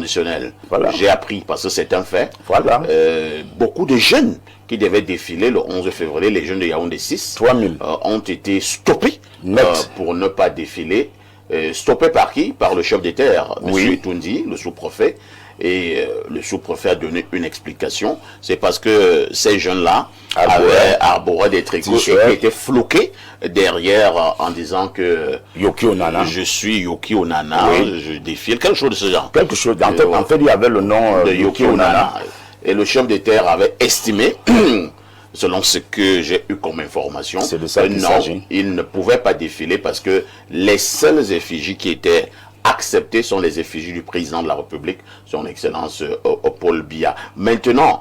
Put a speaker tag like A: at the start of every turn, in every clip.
A: inconditionnel.
B: Voilà.
A: J'ai appris, parce que c'est un fait,
B: Voilà.
A: beaucoup de jeunes qui devaient défiler le 11 février, les jeunes de Yaoundé 6,
B: 3000.
A: ont été stoppés
B: Net.
A: pour ne pas défiler. Stoppés par qui? Par le chef des terres, M.
B: Oui.
A: Toundi, le sous-préfet. Et le sous-préfet a donné une explication. C'est parce que ces jeunes-là avaient arboré des tricots et qui étaient floqués derrière en disant que
B: Yoki Onana.
A: je suis Yoki Onana,
B: Oui.
A: je défile, quelque chose de ce genre.
B: Quelque chose. En fait, il y avait le nom
A: De Yoki Onana. Et le chef des terres avait estimé, selon ce que j'ai eu comme information,
B: C'est de ça qu'il
A: non,
B: s'agit.
A: il ne pouvait pas défiler parce que les seules effigies qui étaient acceptées sont les effigies du président de la République, son Excellence Paul Biya. Maintenant,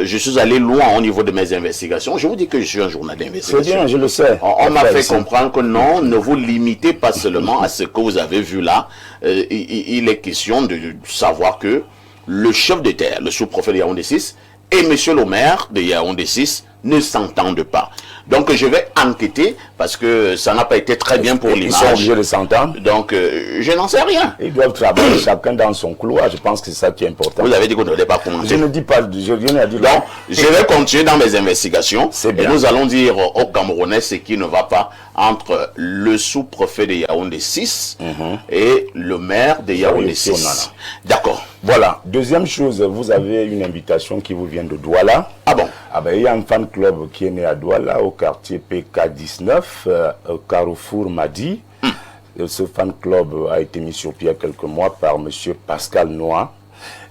A: je suis allé loin au niveau de mes investigations. Je vous dis que je suis un journal d'investigation.
B: C'est bien, je le sais.
A: On m'a fait comprendre que non, ne vous limitez pas seulement à ce que vous avez vu là. Il est question de savoir que le chef de terre, le sous-préfet de Yaoundé 6 et monsieur le maire de Yaoundé 6 ne s'entendent pas. Donc je vais enquêter parce que ça n'a pas été très bien pour l'image.
B: Ils sont obligés de s'entendre.
A: Donc je n'en sais rien.
B: Ils doivent travailler chacun dans son couloir. Je pense que c'est ça qui est important.
A: Vous avez dit qu'on ne devait pas commencer.
B: Je ne dis pas, je viens à dire.
A: Donc je vais continuer dans mes investigations.
B: C'est
A: Et
B: bien.
A: nous allons dire aux Camerounais ce qui ne va pas entre le sous-préfet de Yaoundé 6 et le maire de Yaoundé 6. D'accord.
B: Voilà. Deuxième chose, vous avez une invitation qui vous vient de Douala.
A: Ah bon?
B: Ah ben, il y a un fan club qui est né à Douala, au quartier PK19, au Carrefour Madi. Ce fan club a été mis sur pied il y a quelques mois par M. Pascal Noah.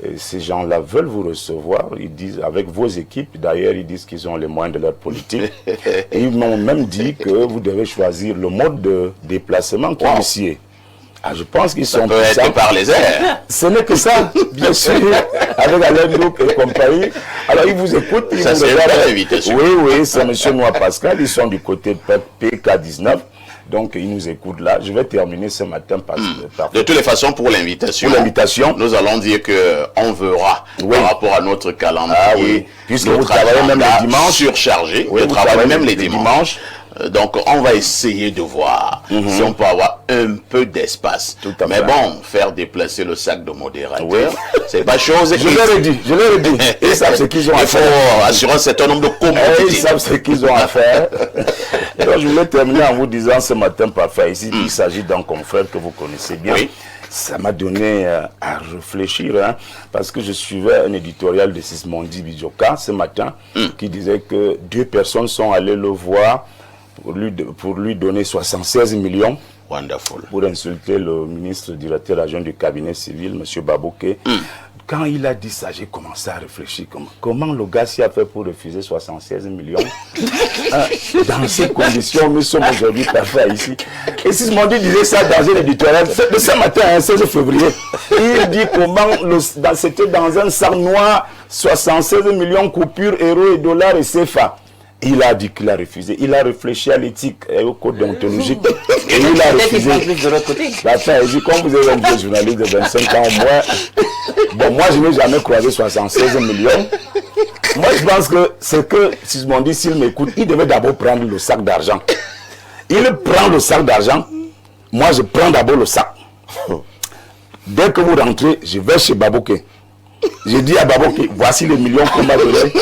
B: Et ces gens-là veulent vous recevoir. Ils disent, avec vos équipes, d'ailleurs, ils disent qu'ils ont les moyens de leur politique. Et ils m'ont même dit que vous devez choisir le mode de déplacement qui est ici. Ah, je pense qu'ils sont
A: peut être par les airs.
B: Ce n'est que ça, bien sûr, avec Alain Group et compagnie. Alors, ils vous écoutent, ils
A: Ça,
B: vous
A: c'est une
B: regardent.
A: belle invitation.
B: Oui, c'est M. Noah Pascal, ils sont du côté de PK19. Donc, ils nous écoutent là. Je vais terminer ce matin par
A: De toutes les façons, pour l'invitation, nous allons dire qu'on verra par rapport à notre calendrier.
B: Ah oui, puisque vous travaillez même les dimanches.
A: Surchargé,
B: Oui,
A: vous travaillez même les
B: dimanches.
A: dimanches. Donc, on va essayer de voir si on peut avoir un peu d'espace. Mais bon, faire déplacer le sac de modérateur, c'est pas chose.
B: Je leur ai dit. Ils savent ce qu'ils ont à faire.
A: Il faut assurer un certain nombre de commodités.
B: Ils savent ce qu'ils ont à faire. Donc, je voulais terminer en vous disant ce matin, parfait, ici, il s'agit d'un confrère que vous connaissez bien.
A: Oui.
B: Ça m'a donné à réfléchir, parce que je suivais un éditorial de Sismondi Bidjoka ce matin, qui disait que 2 personnes sont allées le voir pour lui donner 76 millions.
A: Wonderful.
B: Pour insulter le ministre directeur adjoint du cabinet civil, M. Babouké. Quand il a dit ça, j'ai commencé à réfléchir. Comment le gars s'y a fait pour refuser 76 millions dans ces conditions, nous sommes aujourd'hui parfaits ici. Et si mon Dieu disait ça dans un éditorial, de ce matin, 16 février, il dit comment c'était dans un sac noir, 76 millions coupures, euros et dollars et CFA. Il a dit qu'il a refusé. Il a réfléchi à l'éthique et au code déontologique. Et il a refusé. Attends, il dit, comme vous avez un vieux journaliste de 25 ans au moins, bon, moi je n'ai jamais croisé 76 millions. Moi je pense que c'est que, si je m'en dis, s'il m'écoute, il devait d'abord prendre le sac d'argent. Il prend le sac d'argent. Moi je prends d'abord le sac. Dès que vous rentrez, je vais chez Babouké. J'ai dit à Babouké, voici les millions qu'on m'a donnés.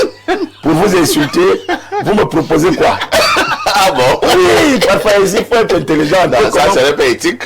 B: Pour vous insulter, vous me proposez quoi?
A: Ah bon?
B: Oui, parfois il faut être intelligent.
A: Ça, c'est pas éthique.